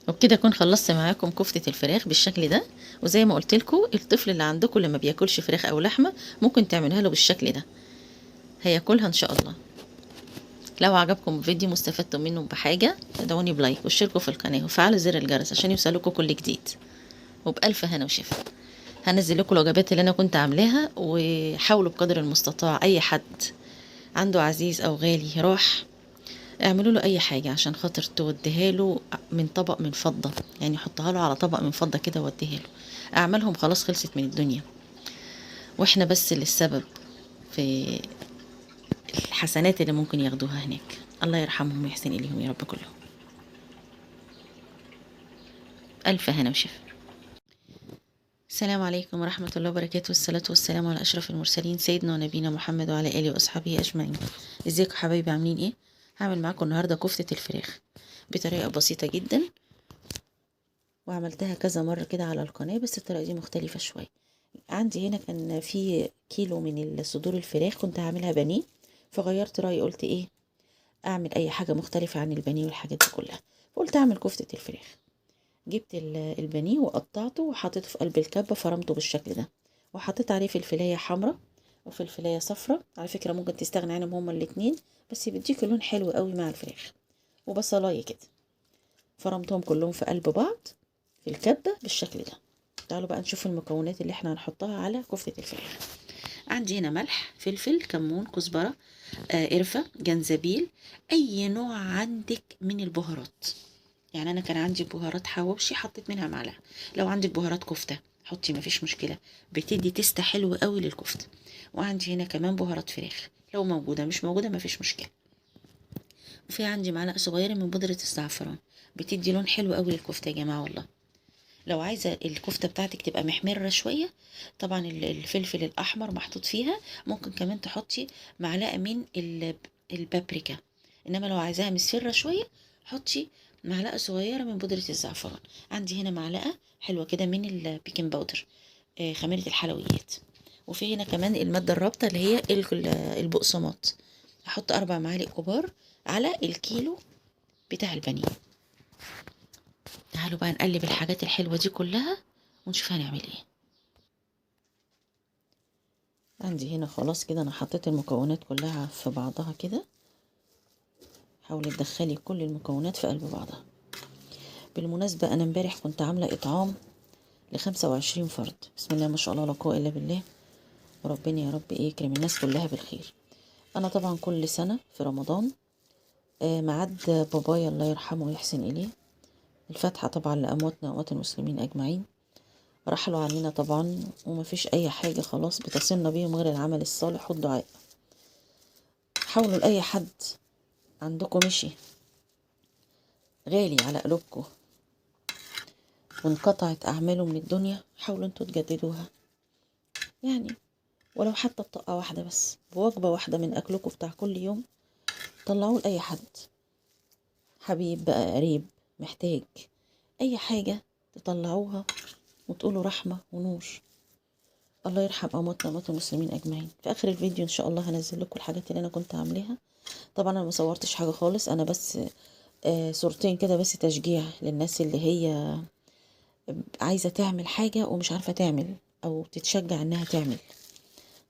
وبكده اكون خلصت معاكم كفتة الفراخ بالشكل ده. وزي ما قلت لكم، الطفل اللي عندكم لما بياكلش فراخ او لحمة ممكن تعملها له بالشكل ده، هياكلها ان شاء الله. لو عجبكم الفيديو واستفدتم منه بحاجة، ادعوني بلايك واشتركوا في القناة وفعلوا زر الجرس عشان يوصلكوا كل جديد. وبألف هنا وشفا. هنزل لكم الوجبات اللي انا كنت عاملاها، وحاولوا بقدر المستطاع اي حد عنده عزيز او غالي راح، اعملوا له اي حاجة عشان خاطر توديها له من طبق من فضة، يعني حطها له على طبق من فضة كده ووديها له. اعمالهم خلاص خلصت من الدنيا، واحنا بس اللي السبب في الحسنات اللي ممكن ياخدوها هناك. الله يرحمهم ويحسن اليهم يا رب كلهم. الف هنا وشفا. السلام عليكم ورحمة الله وبركاته، والصلاة والسلام على أشرف المرسلين سيدنا ونبينا محمد وعلى آله وأصحابه أجمعين. ازيكم حبايبي، عاملين ايه؟ هعمل معاكم النهاردة كفتة الفراخ بطريقة بسيطة جدا، وعملتها كذا مرة كده على القناة، بس الطريقة دي مختلفة شوية. عندي هنا كان في كيلو من صدور الفراخ، كنت هعملها بانيه، فغيرت رأيي قلت ايه، اعمل اي حاجة مختلفة عن البانيه والحاجات دي كلها، فقلت اعمل كفتة الفراخ. جبت البانيه وقطعته وحطيته في قلب الكبة، فرمته بالشكل ده، وحطيت عليه فلفلاية حمراء وفلفلاية صفراء، على فكرة ممكن تستغني عنهم هما الاتنين، بس بيديك لون حلو قوي مع الفراخ، وبصلاية كده. فرمتهم كلهم في قلب بعض في الكبة بالشكل ده. تعالوا بقى نشوف المكونات اللي احنا هنحطها على كفتة الفراخ. عندي هنا ملح، فلفل، كمون، كزبرة، قرفة، جنزبيل، اي نوع عندك من البهارات. يعني انا كان عندي بهارات حواوشي حطيت منها معلقة، لو عندك بهارات كفتة حطي مفيش مشكلة، بتدي تست حلو قوي للكفتة. وعندي هنا كمان بهارات فراخ، لو موجودة مش موجودة مفيش مشكلة. وفي عندي معلقة صغيرة من بودرة الزعفران، بتدي لون حلو قوي للكفتة يا جماعة والله. لو عايزة الكفتة بتاعتك تبقى محمرة شوية، طبعا الفلفل الأحمر محطوط فيها، ممكن كمان تحطي معلقة من البابريكا. إنما لو عايزاها مصفرة شوية حطي معلقة صغيرة من بودرة الزعفران. عندي هنا معلقة حلوة كده من البيكنج باودر، خميرة الحلويات. وفي هنا كمان المادة الرابطة اللي هي البقسماط. هحط 4 معالق كبار على الكيلو بتاع البانيه. تعالوا بقى نقلب الحاجات الحلوة دي كلها ونشوف هنعمل ايه. عندي هنا خلاص كده انا حطيت المكونات كلها في بعضها كده. حاولي تدخلي كل المكونات في قلب بعضها. بالمناسبة انا امبارح كنت عاملة اطعام ل25 فرد، بسم الله ما شاء الله لا قوة الا بالله، وربنا يا رب ايه يكرم الناس كلها بالخير. انا طبعا كل سنة في رمضان معد بابايا الله يرحمه ويحسن اليه، الفاتحة طبعا لأمواتنا وأموات المسلمين أجمعين، رحلوا عننا طبعا، ومفيش أي حاجة خلاص بتصلنا بيهم غير العمل الصالح والدعاء. حاولوا لأي حد عندكم مشي غالي على قلوبكم وانقطعت أعماله من الدنيا، حاولوا انتوا تجددوها، يعني ولو حتى بطاقة واحدة بس، بوجبة واحدة من أكلكم بتاع كل يوم، طلعوه لأي حد، حبيب بقى قريب محتاج، أي حاجة تطلعوها وتقولوا رحمة ونور. الله يرحم أمواتنا وأموات المسلمين أجمعين. في آخر الفيديو إن شاء الله هنزل لكم الحاجات اللي أنا كنت عاملاها. طبعا أنا مصورتش حاجة خالص، أنا بس صورتين كده بس تشجيع للناس اللي هي عايزة تعمل حاجة ومش عارفة تعمل، أو تتشجع إنها تعمل.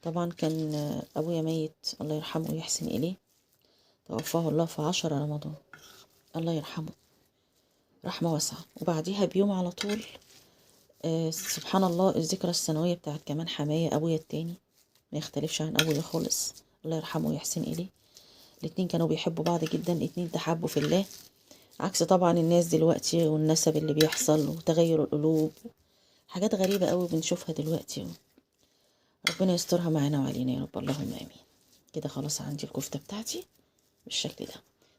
طبعا كان أبويا ميت الله يرحمه ويحسن إليه، توفاه الله في 10 رمضان، الله يرحمه رحمة واسعة. وبعديها بيوم على طول سبحان الله الذكرى السنوية بتاعت كمان حماية أبويا التاني، ما يختلفش عن أبويا خالص الله يرحمه ويحسن إليه. الاتنين كانوا بيحبوا بعض جدا، اتنين تحبوا في الله، عكس طبعا الناس دلوقتي والنسب اللي بيحصل وتغير القلوب، حاجات غريبة قوي بنشوفها دلوقتي. ربنا يسترها معانا وعلينا يا رب، اللهم امين. كده خلاص عندي الكفتة بتاعتي بالشكل ده.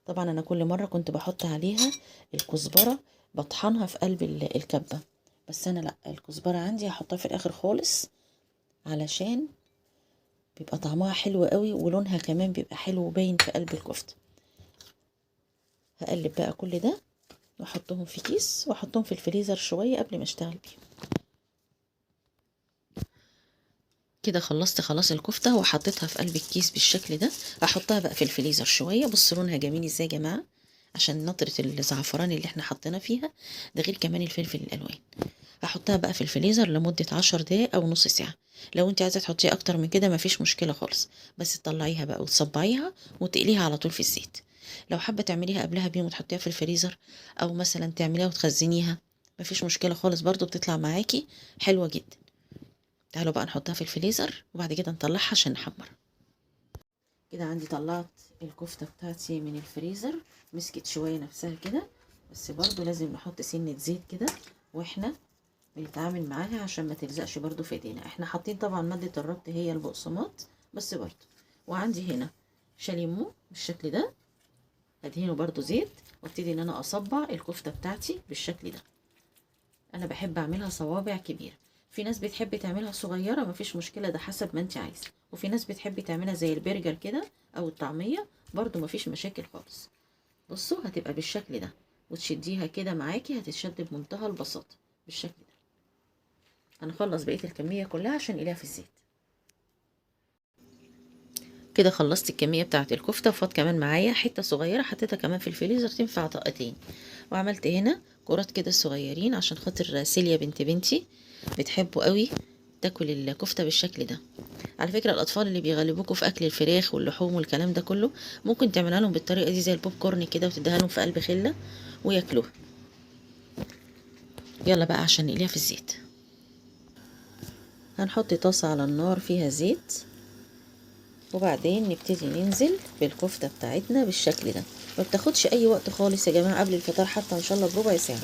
طبعا انا كل مرة كنت بحط عليها الكزبرة، بطحنها في قلب الكبة، بس انا لا، الكزبرة عندي هحطها في الاخر خالص، علشان بيبقى طعمها حلو قوي ولونها كمان بيبقى حلو وباين في قلب الكفتة. هقلب بقى كل ده واحطهم في كيس واحطهم في الفريزر شوية قبل ما اشتغل بيهم. كده خلصت خلاص الكفتة وحطيتها في قلب الكيس بالشكل ده. هحطها بقى في الفريزر شوية. بص لونها جميل ازاي يا جماعة، عشان نطرة الزعفران اللي احنا حطينا فيها، ده غير كمان الفلفل الالوان. هحطها بقى في الفريزر لمدة 10 دقايق او نص ساعة. لو انت عايزة تحطيها اكتر من كده مفيش مشكلة خالص، بس تطلعيها بقى وتصبعيها وتقليها على طول في الزيت. لو حابة تعمليها قبلها بيوم وتحطيها في الفريزر، او مثلا تعمليها وتخزنيها، مفيش مشكلة خالص، برضو بتطلع معاكي حلوة جدا. تعالوا بقى نحطها في الفريزر وبعد كده نطلعها عشان نحمر. كده عندي طلعت الكفتة بتاعتي من الفريزر، مسكت شوية نفسها كده، بس برضو لازم نحط سنة زيت كده واحنا بنتعامل معاها عشان ما تلزقش برضو في ايدينا. احنا حاطين طبعا مادة الربط هي البقسماط بس برضو. وعندي هنا شاليمو بالشكل ده، ادهنه برضو زيت وابتدي ان انا اصبع الكفتة بتاعتي بالشكل ده. انا بحب اعملها صوابع كبيرة، في ناس بتحب تعملها صغيرة مفيش مشكلة، ده حسب ما انت عايزة. وفي ناس بتحب تعملها زي البرجر كده او الطعمية، برضو مفيش مشاكل خالص. بصوا هتبقى بالشكل ده، وتشديها كده معاكي هتتشد بمنتهى البساطة بالشكل ده. هنخلص بقية الكمية كلها عشان نقليها في الزيت. كده خلصت الكمية بتاعة الكفتة، وفات كمان معايا حتة صغيرة حطيتها كمان في الفريزر تنفع طاقتين. وعملت هنا كرات كده صغيرين عشان خاطر سيليا بنت بنتي بتحبوا قوي تاكل الكفتة بالشكل ده. على فكرة الأطفال اللي بيغلبوكوا في أكل الفراخ واللحوم والكلام ده كله، ممكن تعملها لهم بالطريقة دي زي البوب كورن كده وتديها لهم في قلب خلة وياكلوها. يلا بقى عشان نقليها في الزيت. هنحط طاسة على النار فيها زيت، وبعدين نبتدي ننزل بالكفتة بتاعتنا بالشكل ده. ما بتاخدش اي وقت خالص يا جماعة، قبل الفطار حتى ان شاء الله بربع ساعة.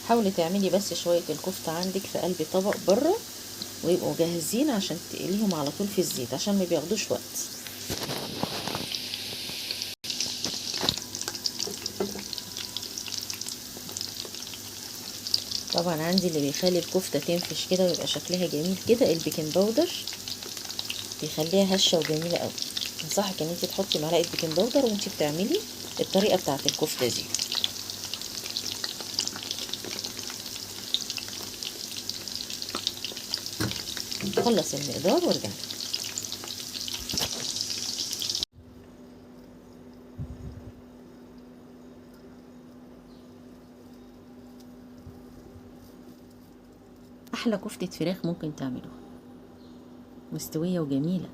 حاولي تعملي بس شوية الكفتة عندك في قلب طبق بره، ويبقوا جاهزين عشان تقليهم على طول في الزيت عشان ما بياخدوش وقت. طبعا عندي اللي بيخلي الكفتة تنفش كده ويبقى شكلها جميل كده البيكنج باودر، بيخليها هشة وجميلة قوي. انصحك ان انت تحطي معلقة بيكنج باودر وانت بتعملي الطريقة بتاعة الكفتة دي. خلص المقدار وارجع. احلى كفتة فراخ ممكن تعملوها، مستوية وجميلة.